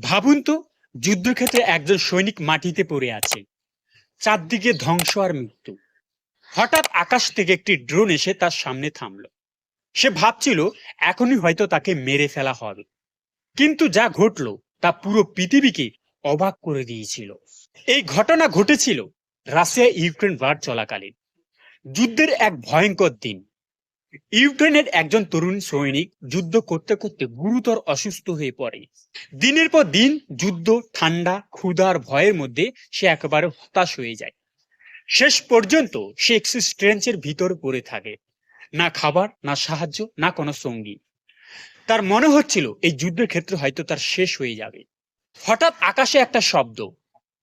ভাবুন তো, যুদ্ধক্ষেত্রে একজন সৈনিক মাটিতে পড়ে আছে, চারদিকে ধ্বংস আর মৃত্যু। হঠাৎ আকাশ থেকে একটি ড্রোন এসে তার সামনে থামলো। সে ভাবছিল এখনই হয়তো তাকে মেরে ফেলা হবে, কিন্তু যা ঘটলো তা পুরো পৃথিবীকে অবাক করে দিয়েছিল। এই ঘটনা ঘটেছিল রাশিয়া ইউক্রেন ওয়ার চলাকালীন, যুদ্ধের এক ভয়ঙ্কর দিন। ইউক্রেনের একজন তরুণ সৈনিক যুদ্ধ করতে করতে গুরুতর অসুস্থ হয়ে পড়ে। দিনের পর দিন যুদ্ধ, ঠান্ডা, ক্ষুধার ভয়ের মধ্যে সে একেবারে হতাশ হয়ে যায়। শেষ পর্যন্ত সে এক্সিস্টেন্সের ভিতর পড়ে থাকে। না খাবার, না সাহায্য, না কোনো সঙ্গী। তার মনে হচ্ছিল এই যুদ্ধের ক্ষেত্রে হয়তো তার শেষ হয়ে যাবে। হঠাৎ আকাশে একটা শব্দ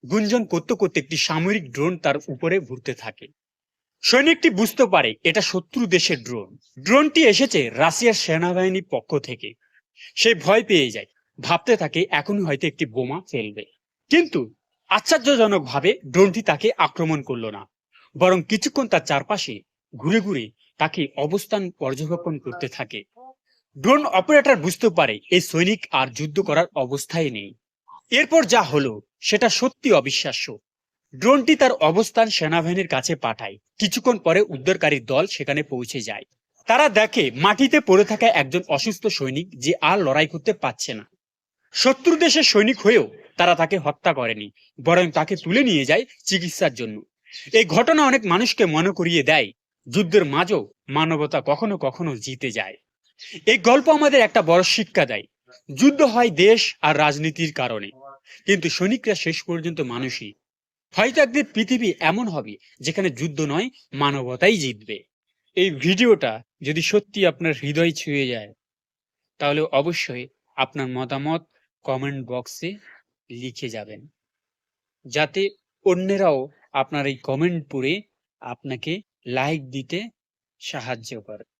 গুঞ্জন করতে করতে একটি সামরিক ড্রোন তার উপরে ঘুরতে থাকে। সৈনিকটি বুঝতে পারে এটা শত্রু দেশের ড্রোন। ড্রোনটি এসেছে রাশিয়ার সেনাবাহিনীর পক্ষ থেকে। সে ভয় পেয়ে যায়, ভাবতে থাকে এখনই হয়তো একটি বোমা ফেলবে। কিন্তু আশ্চর্যজনকভাবে ড্রোনটি তাকে আক্রমণ করলো না, বরং কিছুক্ষণ তার চারপাশে ঘুরে ঘুরে তাকে অবস্থান পর্যবেক্ষণ করতে থাকে। ড্রোন অপারেটর বুঝতে পারে এই সৈনিক আর যুদ্ধ করার অবস্থায় নেই। এরপর যা হলো সেটা সত্যি অবিশ্বাস্য। ড্রোনটি তার অবস্থান সেনাবাহিনীর কাছে পাঠায়। কিছুক্ষণ পরে উদ্ধারকারী দল সেখানে পৌঁছে যায়। তারা দেখে মাটিতে পড়ে থাকা একজন অসুস্থ সৈনিক, যে আর লড়াই করতে পারছে না। শত্রু দেশের সৈনিক হয়েও তারা তাকে হত্যা করেনি, বরং তাকে তুলে নিয়ে যায় চিকিৎসার জন্য। এই ঘটনা অনেক মানুষকে মনে করিয়ে দেয়, যুদ্ধের মাঝেও মানবতা কখনো কখনো জিতে যায়। এই গল্প আমাদের একটা বড় শিক্ষা দেয়। যুদ্ধ হয় দেশ আর রাজনীতির কারণে, কিন্তু সৈনিকরা শেষ পর্যন্ত মানুষই। হয়তো একদিন পৃথিবী এমন হবে যেখানে যুদ্ধ নয়, মানবতাই জিতবে। এই ভিডিওটা যদি সত্যি আপনার হৃদয় ছুঁয়ে যায়, তাহলে অবশ্যই আপনার মতামত কমেন্ট বক্সে লিখে যাবেন, যাতে অন্যেরাও আপনার এই কমেন্ট পড়ে আপনাকে লাইক দিতে সাহায্য করে।